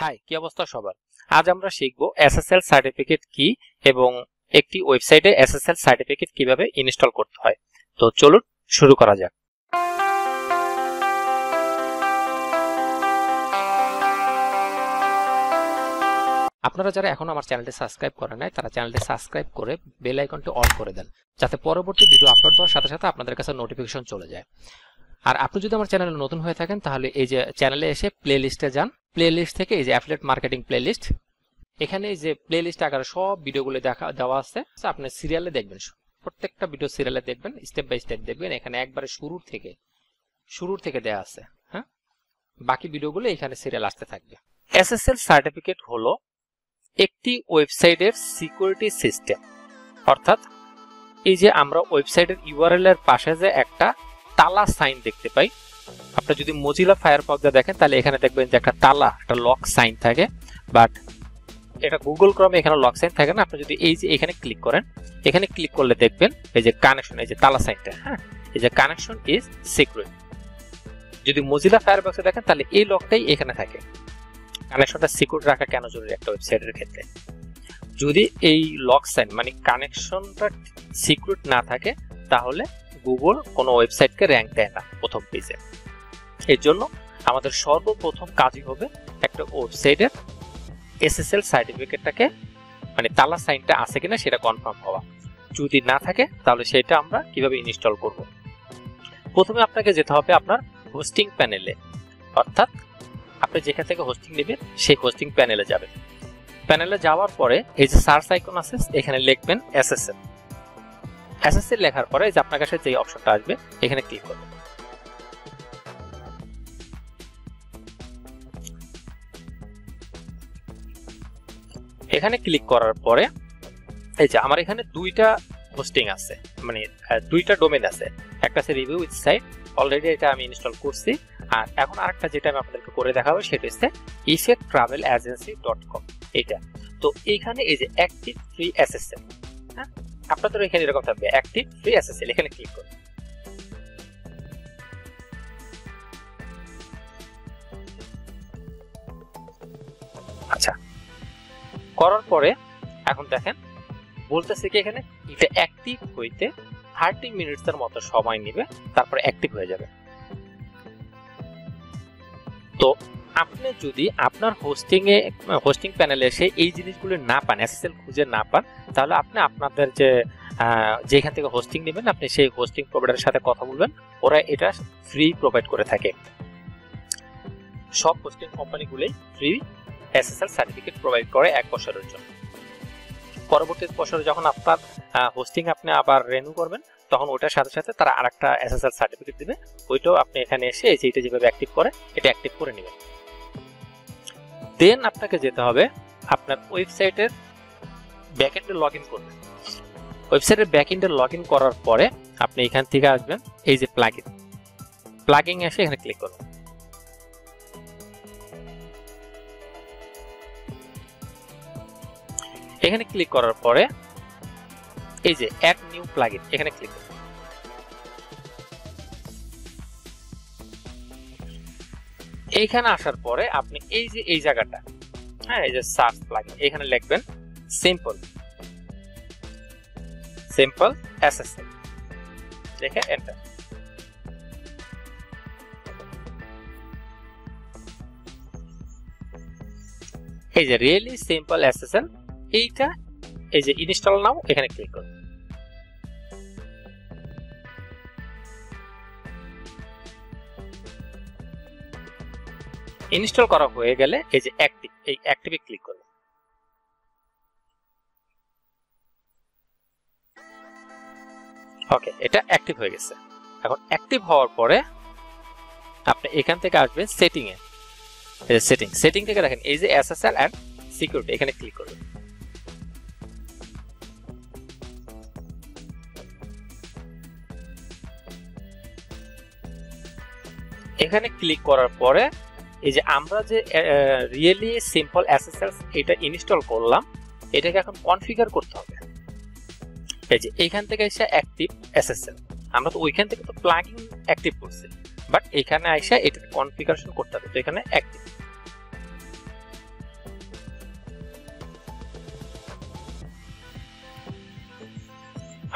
High, কি অবস্থা সবার? আজ আমরা শিখব এসএসএল সার্টিফিকেট কি এবং একটি ওয়েবসাইটে এসএসএল সার্টিফিকেট কিভাবে ইনস্টল করতে হয়। তো চলুন শুরু করা যাক। আপনারা যারা এখন আমার চ্যানেলটি সাবস্ক্রাইব করেন নাই তারা চ্যানেলটি সাবস্ক্রাইব করে বেল আইকনটি অন করে দেন, যাতে পরবর্তী ভিডিও আপলোড দেওয়ার সাথে সাথে আপনাদের কাছে নোটিফিকেশন চলে যায়। আর আপনি যদি আমার চ্যানেলে নতুন হয়ে থাকেন তাহলে এই যে চ্যানেলে এসে প্লে লিস্টে যান। প্লে লিস্ট থেকে এই যে অ্যাফিলিয়েট মার্কেটিং প্লে লিস্ট, এখানে এই যে প্লে লিস্ট আকারে সব ভিডিওগুলো দেওয়া আছে। আপনি সিরিয়ালে দেখবেন, প্রত্যেকটা ভিডিও সিরিয়ালে দেখবেন, স্টেপ বাই স্টেপ দেখবেন। এখানে একবারে শুরুর থেকে দেওয়া আছে। হ্যাঁ, বাকি ভিডিওগুলো এখানে সিরিয়াল আসতে থাকবে। এসএসএল সার্টিফিকেট হলো একটি ওয়েবসাইটের সিকিউরিটি সিস্টেম, অর্থাৎ এই যে আমরা ওয়েবসাইটের ইউআরএল এর পাশে যে একটা তালা সাইন দেখতে পাই, আপনি যদি মজিলা ফায়ারফক্সে দেখেন তাহলে এখানে দেখবেন যে একটা তালা, একটা লক সাইন থাকে। বাট এটা গুগল ক্রমে এখানে লক সাইন থাকে না। আপনি যদি এই যে এখানে ক্লিক করেন, এখানে ক্লিক করলে দেখবেন এই যে কানেকশন, এই যে তালা সাইনটা, হ্যাঁ, এই যে কানেকশন ইজ সিক্রেট। যদি মজিলা ফায়ারফক্সে দেখেন তাহলে এই লকটাই এখানে থাকে। কানেকশনটা সিকিউর রাখা কেন জরুরি একটা ওয়েবসাইটের ক্ষেত্রে? যদি এই লক সাইন মানে কানেকশনটা সিক্রেট না থাকে তাহলে গুগল কোনো ওয়েবসাইটকে র্যাঙ্ক দেয় না প্রথম পেজে। এর জন্য আমাদের সর্বপ্রথম কাজই হবে একটা ওয়েবসাইটের এসএসএল সার্টিফিকেটটাকে মানে তালা সাইনটা আছে কিনা সেটা কনফার্ম হওয়া। যদি না থাকে তাহলে সেটা আমরা কিভাবে ইনস্টল করব? প্রথমে আপনাকে যেতে হবে আপনার হোস্টিং প্যানেলে, অর্থাৎ আপনি যেখান থেকে হোস্টিং নেবেন সেই হোস্টিং প্যানেলে যাবেন। প্যানেলে যাওয়ার পরে এই যে সার্চ আইকন আছে এখানে লিখবেন এসএসএল। এসএসএল লেখার পরে যে আপনার কাছে যে অপশনটা আসবে এখানে ক্লিক করবেন। এখানে ক্লিক করার পরে এই যে আমার এখানে দুইটা হোস্টিং আছে, মানে দুইটা ডোমেন আছে। একটা আছে রিভিউ উইথ সাইট, অলরেডি এটা আমি ইনস্টল করছি। আর এখন আরেকটা যেটা আমি আপনাদেরকে করে দেখাবো সেটা হচ্ছে effecttravelagency.com। এটা তো এইখানে এই যে অ্যাক্টিভ ফ্রি এসএসএল, হ্যাঁ, আপনাদের এখানে এরকম থাকবে অ্যাক্টিভ ফ্রি এসএসএল। এখানে ক্লিক করুন। আচ্ছা, করার পরে এখন দেখেন বলতেছে কি এখানে এটা অ্যাক্টিভ হইতে 30 মিনিটসের মতো সময় নেবে, তারপরে অ্যাক্টিভ হয়ে যাবে। তো আপনি যদি আপনার হোস্টিং প্যানেলে এসে এই জিনিসগুলো না পান, এসএসএল খুঁজে না পান, তাহলে আপনি আপনাদের যেখান থেকে হোস্টিং নেবেন আপনি সেই হোস্টিং প্রোভাইডারের সাথে কথা বলবেন। ওরা এটা ফ্রি প্রোভাইড করে থাকে। সব হোস্টিং কোম্পানিগুলোই ফ্রি এসএসএল সার্টিফিকেট প্রোভাইড করে 1 বছরের জন্য। পরবর্তী বছরে যখন আপনার হোস্টিং আপনি আবার রিনিউ করবেন তখন ওটার সাথে সাথে তারা আরেকটা এসএসএল সার্টিফিকেট দিবে। ওইটাও আপনি এখানে এসে এইটা যেভাবে অ্যাক্টিভ করে এটা অ্যাক্টিভ করে নেবেন। দেন আপনাকে যেতে হবে আপনার ওয়েবসাইটের ব্যাকএন্ডে লগইন করবেন। ওয়েবসাইটের ব্যাকএন্ডে লগইন করার পরে আপনি এখান থেকে আসবেন এই যে প্লাগইন এসে এখানে ক্লিক করবেন। এখানে ক্লিক করার পরে এই যে অ্যাড নিউ প্লাগইন এখানে ক্লিক করুন। এইখানে আসার পরে আপনি এই যে এই জায়গাটা, হ্যাঁ, এই যে সার্চ প্লাগইন এখানে লিখবেন সিম্পল এসএসএল, লিখে এন্টার। এই যে রিয়েলি সিম্পল এসএসএল, এইটা এই যে ইনস্টল নাও এখানে ক্লিক করুন। ইনস্টল করা হয়ে গেলে এই যে অ্যাক্টিভ, এই অ্যাক্টিভে ক্লিক করুন। ওকে, এটা অ্যাক্টিভ হয়ে গেছে। এখন অ্যাক্টিভ হওয়ার পরে আপনি এখান থেকে আসবেন সেটিং এ। এই যে সেটিং থেকে দেখেন এই যে এসএসএল এন্ড সিকিউরিটি এখানে ক্লিক করুন। এখানে ক্লিক করার পরে এই যে আমরা যে রিয়েলি সিম্পল এসএসএল এটা ইনস্টল করলাম, এটাকে এখন কনফিগার করতে হবে। এই যে এইখান থেকে এসে অ্যাক্টিভ এসএসএল, আমরা তো ওইখান থেকে তো প্লাগইন অ্যাক্টিভ করছি, বাট এখানে আইসা এটা কনফিগারেশন করতে হবে। তো এখানে অ্যাক্টিভ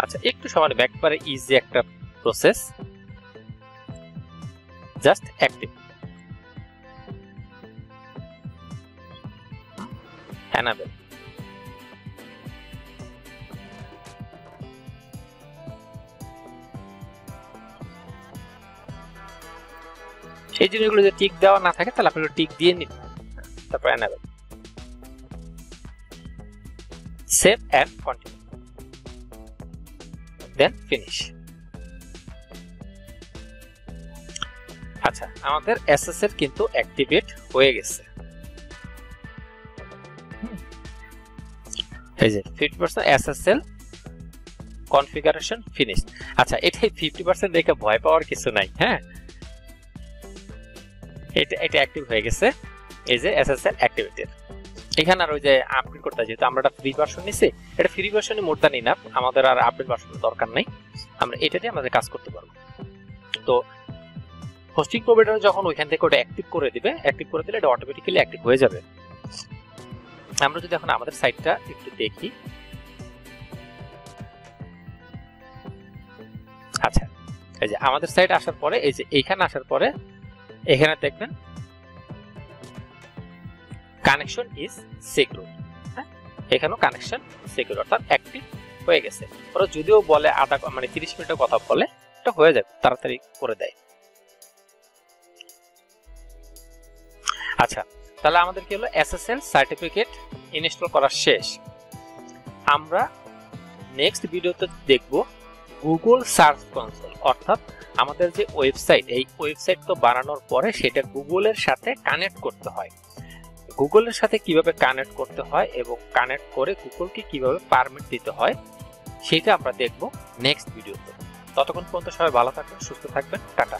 আচ্ছা, একটু সময় নেবে, একবারে ইজি একটা প্রসেস। Just active enable। এই জিনিসগুলো যদি টিক দেওয়া না থাকে তাহলে আপনি টিক দিয়ে নিন, তারপর enable, save and continue, then finish। আচ্ছা, আমাদের SSL কিন্তু অ্যাক্টিভেট হয়ে গেছে। এই যে 50% SSL কনফিগারেশন ফিনিশড। আচ্ছা, এটাই 50% দেখে ভয় পাওয়ার কিছু নাই। হ্যাঁ, এটা অ্যাক্টিভ হয়ে গেছে। এই যে SSL অ্যাক্টিভেটেড। এখানে আর ওই যে আপডেট করতে, যেহেতু আমরা একটা ফ্রি ভার্সন নিছি, এটা ফ্রি ভার্সনই মোর দ্যান ইনাফ, আমাদের আর আপডেট ভার্সনের দরকার নাই, আমরা এটা দিয়ে আমাদের কাজ করতে পারবো। তো হোস্টিং প্রোভাইডার যখন ওইখান থেকে ওটা অ্যাক্টিভ করে দিবে, অ্যাক্টিভ করে দিলে এটা অটোমেটিক্যালি অ্যাক্টিভ হয়ে যাবে। আমরা যদি এখন আমাদের সাইটটা একটু দেখি। আচ্ছা, এই যে আমাদের সাইট আসার পরে, এই যে এইখানে আসার পরে এখানে দেখবেন কানেকশন ইজ সিকিউর। হ্যাঁ, এখানেও কানেকশন সিকিউর, অর্থাৎ অ্যাক্টিভ হয়ে গেছে। ওরা যদিও বলে মানে 30 মিনিটের কথা বলে, এটা হয়ে যাবে, তাড়াতাড়ি করে দেয়। আচ্ছা, তাহলে আমাদের কি হলো, SSL সার্টিফিকেট ইনস্টল করা শেষ। আমরা নেক্সট ভিডিওতে দেখব গুগল সার্চ কনসোল, অর্থাৎ আমাদের যে ওয়েবসাইট, এই ওয়েবসাইট তো বানানোর পরে সেটা গুগলের সাথে কানেক্ট করতে হয়। গুগলের সাথে কিভাবে কানেক্ট করতে হয় এবং কানেক্ট করে গুগলকে কিভাবে পারমিট দিতে হয় সেটা আমরা দেখব নেক্সট ভিডিওতে। ততক্ষণ পর্যন্ত সবাই ভালো থাকবেন, সুস্থ থাকবেন, টাটা।